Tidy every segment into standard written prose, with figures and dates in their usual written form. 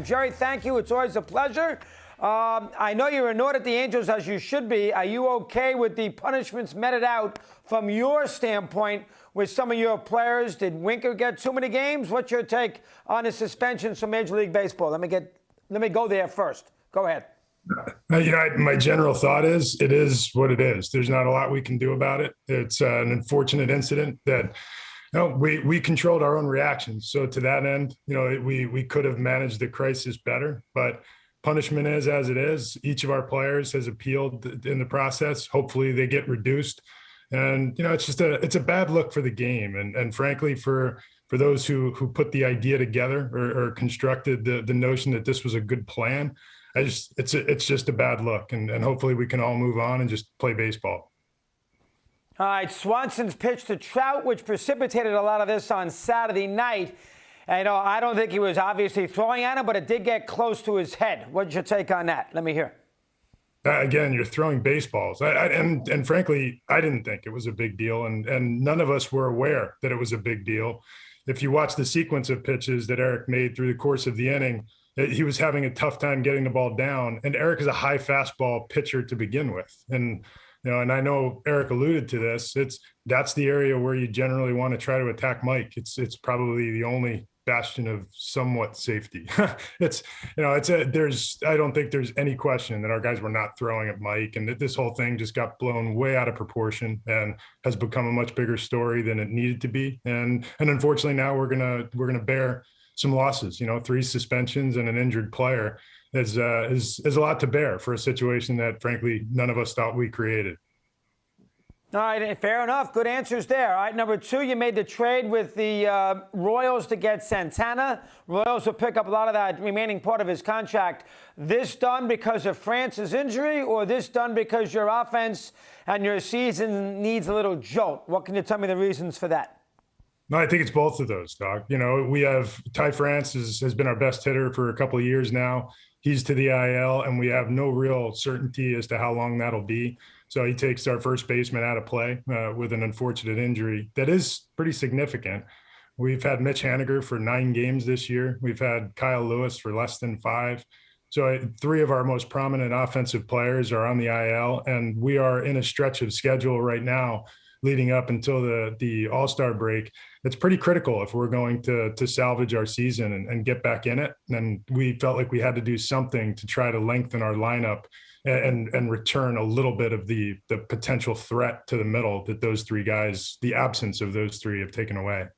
Jerry, thank you. It's always a pleasure. I know you're annoyed at the Angels, as you should be. Are you okay with the punishments meted out from your standpoint with some of your players? Did Winker get too many games? What's your take on the suspensions from Major League Baseball? Let me go there first. Go ahead. My general thought is it is what it is. There's not a lot we can do about it. It's an unfortunate incident that we controlled our own reactions. So to that end, we could have managed the crisis better, but punishment is as it is. Each of our players has appealed in the process. Hopefully they get reduced. And, it's a bad look for the game. And frankly, for those who put the idea together or constructed the notion that this was a good plan, it's just a bad look. And hopefully we can all move on and just play baseball. All right, Swanson's pitch to Trout, which precipitated a lot of this on Saturday night. And I don't think he was obviously throwing at him, but it did get close to his head. What's your take on that? Let me hear. Again, you're throwing baseballs. And frankly, I didn't think it was a big deal. And none of us were aware that it was a big deal. If you watch the sequence of pitches that Eric made through the course of the inning, he was having a tough time getting the ball down. And Eric is a high fastball pitcher to begin with. And I know Eric alluded to this. That's the area where you generally want to try to attack Mike. It's probably the only bastion of somewhat safety. I don't think there's any question that our guys were not throwing at Mike, and that this whole thing just got blown way out of proportion and has become a much bigger story than it needed to be. And unfortunately now we're gonna bear some losses. 3 suspensions and an injured player is a lot to bear for a situation that frankly none of us thought we created. All right, fair enough. Good answers there. All right, number 2, you made the trade with the Royals to get Santana. Royals will pick up a lot of that remaining part of his contract. This done because of France's injury, or this done because your offense and your season needs a little jolt? What can you tell me the reasons for that? No, I think it's both of those, Doc. We have Ty France has been our best hitter for a couple of years now. He's to the IL, and we have no real certainty as to how long that'll be. So he takes our first baseman out of play with an unfortunate injury that is pretty significant. We've had Mitch Haniger for 9 games this year. We've had Kyle Lewis for less than 5. So 3 of our most prominent offensive players are on the IL, and we are in a stretch of schedule right now leading up until the All-Star break. It's pretty critical if we're going to salvage our season and get back in it. And we felt like we had to do something to try to lengthen our lineup and return a little bit of the potential threat to the middle that those 3 guys, the absence of those 3, have taken away.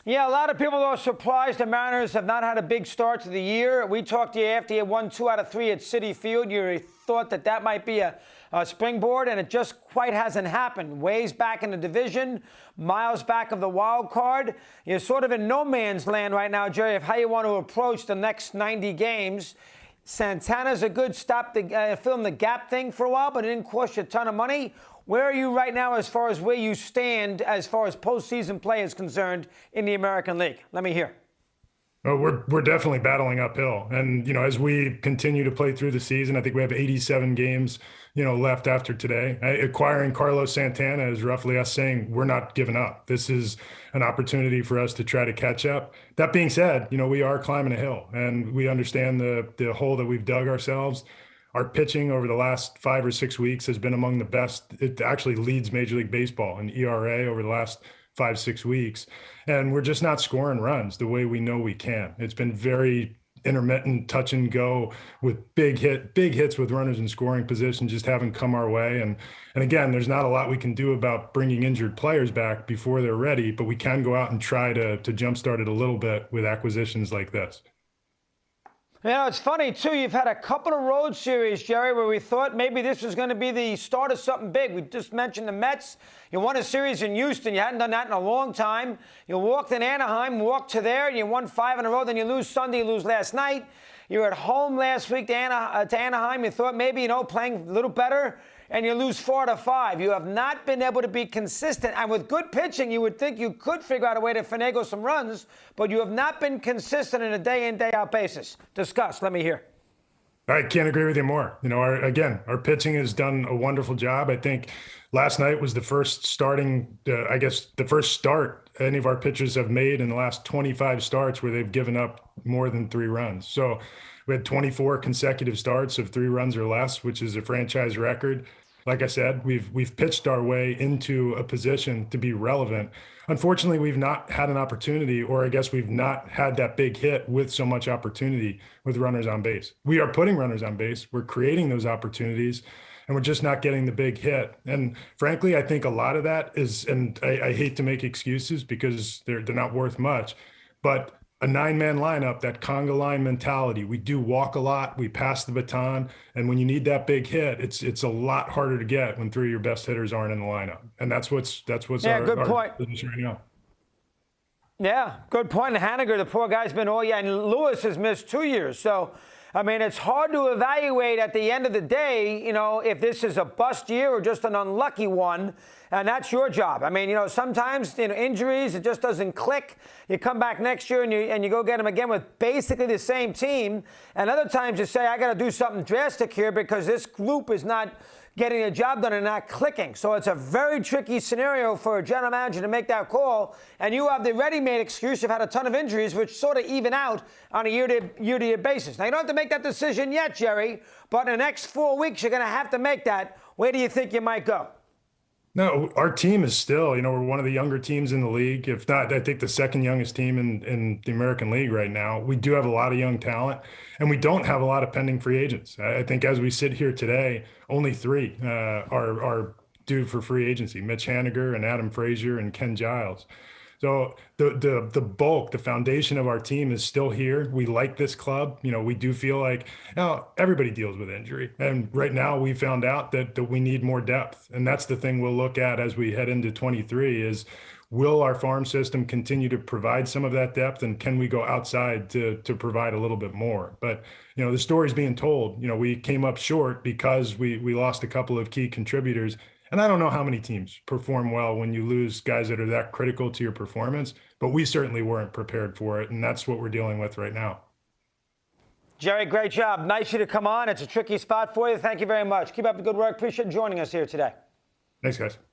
Yeah, a lot of people are surprised the Mariners have not had a big start to the year. We talked to you after you won 2 out of 3 at Citi Field. You thought that might be a springboard, and it just quite hasn't happened. Ways back in the division, miles back of the wild card. You're sort of in no man's land right now, Jerry, of how you want to approach the next 90 games. Santana's a good stop to fill in the gap thing for a while, but it didn't cost you a ton of money. Where are you right now as far as where you stand as far as postseason play is concerned in the American League? Let me hear. Well, we're definitely battling uphill. And, as we continue to play through the season, I think we have 87 games, left after today. Acquiring Carlos Santana is roughly us saying we're not giving up. This is an opportunity for us to try to catch up. That being said, we are climbing a hill, and we understand the hole that we've dug ourselves. Our pitching over the last 5 or 6 weeks has been among the best. It actually leads Major League Baseball in ERA over the last 5-6 weeks. And we're just not scoring runs the way we know we can. It's been very intermittent, touch and go, with big hits with runners in scoring position just haven't come our way. And again, there's not a lot we can do about bringing injured players back before they're ready, but we can go out and try to jumpstart it a little bit with acquisitions like this. It's funny, too. You've had a couple of road series, Jerry, where we thought maybe this was going to be the start of something big. We just mentioned the Mets. You won a series in Houston. You hadn't done that in a long time. You walked in Anaheim, walked to there, and you won 5 in a row. Then you lose Sunday, you lose last night. You were at home last week to Anaheim. You thought maybe, playing a little better, and you lose 4 out of 5. You have not been able to be consistent. And with good pitching, you would think you could figure out a way to finagle some runs, but you have not been consistent on a day-in, day-out basis. Discuss. Let me hear. I can't agree with you more. Our pitching has done a wonderful job. I think last night was the first start any of our pitchers have made in the last 25 starts where they've given up more than 3 runs. So we had 24 consecutive starts of 3 runs or less, which is a franchise record. Like I said, we've pitched our way into a position to be relevant. Unfortunately, we've not had an opportunity, or I guess we've not had that big hit with so much opportunity with runners on base. We are putting runners on base. We're creating those opportunities, and we're just not getting the big hit. And frankly, I think a lot of that is, and I hate to make excuses because they're not worth much, but a 9-man lineup, that conga line mentality. We do walk a lot, we pass the baton, and when you need that big hit, it's a lot harder to get when 3 of your best hitters aren't in the lineup. And that's what's Yeah, good point. position right now. Yeah, good point. And Haniger, the poor guy's been all year, and Lewis has missed 2 years. So, I mean, it's hard to evaluate at the end of the day, if this is a bust year or just an unlucky one. And that's your job. I mean, sometimes, injuries, it just doesn't click. You come back next year and you go get them again with basically the same team. And other times you say, I got to do something drastic here because this group is not getting a job done and not clicking. So it's a very tricky scenario for a general manager to make that call. And you have the ready-made excuse you've had a ton of injuries, which sort of even out on a year-to-year basis. Now, you don't have to make that decision yet, Jerry, but in the next 4 weeks, you're going to have to make that. Where do you think you might go? No, our team is still, we're one of the younger teams in the league. If not, I think the second youngest team in the American League right now. We do have a lot of young talent, and we don't have a lot of pending free agents. I think as we sit here today, only 3 are due for free agency: Mitch Haniger and Adam Frazier and Ken Giles. So the bulk, the foundation of our team is still here. We like this club. We do feel like everybody deals with injury. And right now we found out that we need more depth. And that's the thing we'll look at as we head into 23 is, will our farm system continue to provide some of that depth, and can we go outside to provide a little bit more? But, the story's being told. We came up short because we lost a couple of key contributors. And I don't know how many teams perform well when you lose guys that are that critical to your performance, but we certainly weren't prepared for it. And that's what we're dealing with right now. Jerry, great job. Nice of you to come on. It's a tricky spot for you. Thank you very much. Keep up the good work. Appreciate you joining us here today. Thanks, guys.